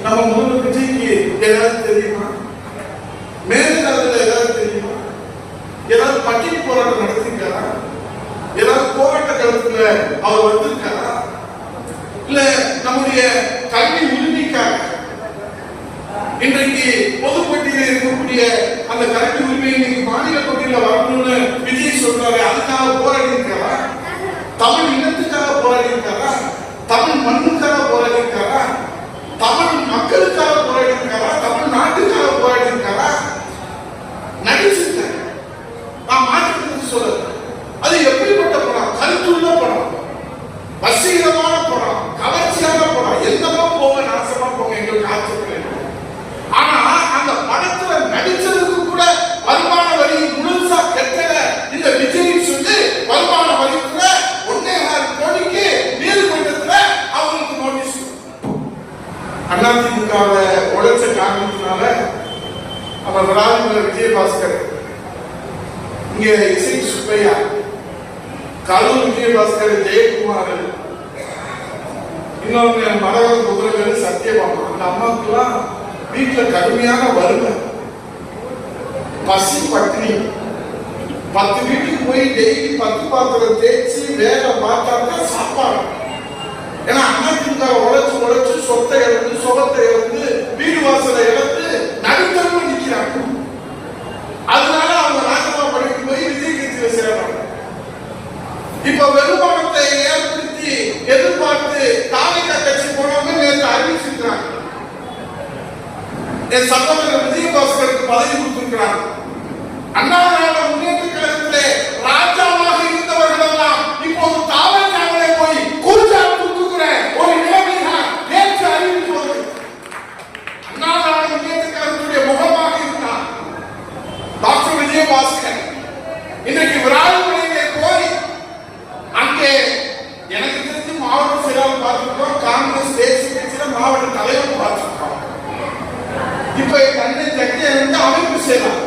நம்ம முதல்வர் விஜய்க்கு ஏதாவது தெரியுமா? மேல்நாடுல ஏதாவது தெரியுமா? ஏதாவது பட்டியல் போராட்டம் நடத்திருக்காரா? ஏதாவது போராட்ட காலத்துல அவர் வந்திருக்காரா? இல்ல நம்முடைய கல்வி உரிமைக்காக இன்றைக்கு பொதுப்பட்டியலில் இருக்கக்கூடிய அந்த கல்வி உரிமையை நீங்க மாநில பட்டியலில் வரணும்னு விஜய் சொல்றாரு, அதுக்காக போராடி இருக்காரா? தமிழ் இனத்துக்காக போராடி இருக்காரா? தமிழ் மண்ணுக்காக போராடி இருக்காரா? தமிழ் மக்களுக்காக போராடி இருக்காரா? தமிழ் நாட்டுக்காக போராடி இருக்காரா? நடிச்சிருக்காரு. நான் மாற்றி சொல்ல, அது எப்படிப்பட்ட படம்? கருத்துள்ள படம், வசீகரமான படம், கவர்ச்சியான படம். எந்தமா போங்க, நாசமா போங்க, எங்களுக்கு ஆச்சரியம். ஆனா அந்த படத்துல நடிச்சதுக்கு கூட வருமான வரி முழுசா கட்டல இந்த விஜய் சொல்லி வருமான வரித்துல 1.5 கோடிக்கு நீதிமன்றத்துல அவங்களுக்கு நோட்டீஸ். அதிமுகவை உழைச்ச காரணத்தினால அவர் விராஜ்மலர் விஜயபாஸ்கர், இங்க இசை சுப்பையா, கரூர் விஜயபாஸ்கர், ஜெயக்குமார், இன்னொரு மரகத குதிரைகள், சத்தியபாமா, அந்த அம்மாவுக்குலாம் வீட்டுல கடுமையான வறுமை, பசி, பட்டினி. 10 வீட்டுக்கு போய் டெய்லி 10 பாத்திரம் தேய்ச்சி வேலை பார்த்தாதான் சாப்பாடு. ஏன்னா அதிமுக உழைச்சு உழைச்சு சொத்தை இழந்து, சுகத்தை இழந்து, வீடு வாசலை இழந்து நடுத்தரமா நிக்கிறாங்க. அதனால அவங்க ராஜமா படிக்கு போய் விஜய் கட்சியில சேராங்க. இப்ப வருமானத்தை ஏற்படுத்தி எதிர்பார்த்து தாலிகா கட்சி போனவங்க நேற்று அறிவிச்சிருக்கிறாங்க. என் சகோதரர் விஜயபாஸ்கருக்கு பதவி கொடுத்திருக்கிறார். அண்ணா திராவிட முன்னேற்ற கழகத்திலே ராஜாவாக இருந்தவர்கள் எல்லாம் இப்போது தாவல்காவிலே போய் குறிச்சா கொடுத்துக்கிற ஒரு நிலைமையாக நேற்று அறிவித்து வருகிறது. அண்ணா திராவிட முன்னேற்ற கழகத்துடைய முகமாக இருந்தார் டாக்டர் விஜயபாஸ்கர். இன்றைக்கு விராலிமலையிலே போய் அங்கே எனக்கு தெரிஞ்சு மாவட்ட செயலாளர் பார்த்திருக்கோம், காங்கிரஸ் தேசிய கட்சியில மாவட்ட தலைவர் பார்த்திருக்கோம். இப்ப தன்னை சக்தியை வந்து அமைப்பு செய்யலாம்.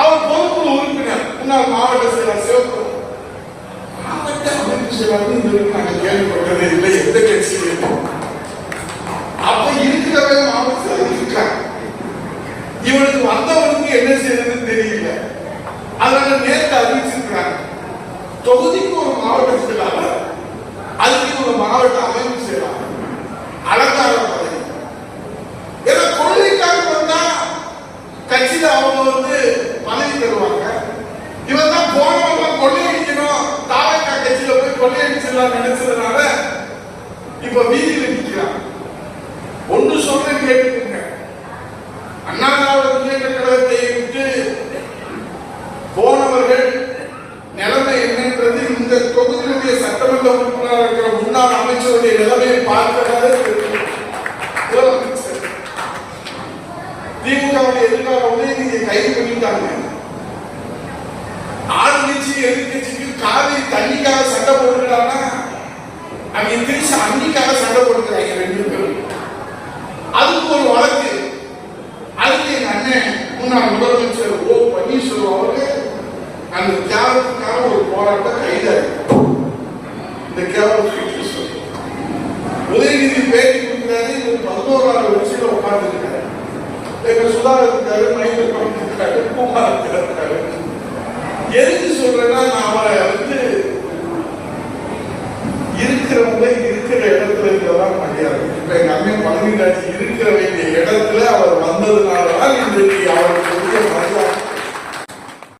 அவர் பொதுக்குழு உறுப்பினர், முன்னாள் மாவட்ட செயலர் சிவப்பு. மாவட்ட அமைப்பு செயலாளர் நாங்கள் கேள்விப்பட்டதே இல்லை எந்த கட்சியிலும். அப்ப இருக்கிறவே மாவட்ட செயலர் இருக்காங்க. இவனுக்கு வந்தவனுக்கு என்ன செய்யறதுன்னு தெரியல. அதனால நேற்று அறிவிச்சிருக்கிறாங்க, தொகுதிக்கு ஒரு மாவட்ட செயலாளர், அதுக்கு ஒரு மாவட்ட அமைப்பு செயலாளர், அலங்கார பதவி. ஏன்னா கொள்கைக்காக வந்தா கட்சியில அவங்க வந்து பதவி தருவாங்க. இவன் தான் போனவங்க கொள்ளையடிக்கணும், தாவக்கா கட்சியில போய் கொள்ளையடிச்சிடலாம் நினைச்சதுனால இப்ப வீதியில் நிற்கிறான். ஒன்று சொல்ற கேட்டுக்கோங்க, அண்ணா திராவிட முன்னேற்ற கழகத்தை விட்டு போனவர்கள் நிலைமை என்னன்றது இந்த தொகுதியினுடைய சட்டமன்ற உறுப்பினராக இருக்கிற முன்னாள் அமைச்சருடைய நிலைமையை பார்க்கிறதே திமுகவுடைய எதிர்கால உதயநிதியை கைது பண்ணிட்டாங்க. ஆளுங்கட்சி எதிர்கட்சிக்கு காவிரி தண்ணிக்காக சண்டை போடுகிறாங்கன்னா அவங்க திருச்சி அன்னிக்காக சண்டை போடுகிறாங்க 2 பேரும். அதுக்கு ஒரு வழக்கு. அதுக்கு எங்க அண்ணன் முன்னாள் முதலமைச்சர் ஓ பன்னீர்செல்வம் அவர்கள் அந்த தியாகத்துக்காக ஒரு போராட்டம் கைதாரு. இந்த கேவலத்துக்கு உதயநிதி பேட்டி கொடுக்கிறாரு. 11ஆவது வரிசையில் உட்கார்ந்து எங்க சுதாகர் இருக்காரு, மனிதன் இருக்காரு, குமார் இருக்காரு. எதுக்கு சொல்றேன்னா, நான் அவரை வந்து இருக்கிறவங்க இருக்கிற இடத்துல இருக்கிறதான் மரியாதை. இப்ப எங்க அண்ணன் பழனிராஜ் இருக்கிற வேண்டிய இடத்துல அவர் வந்ததுனாலதான் இன்றைக்கு அவர்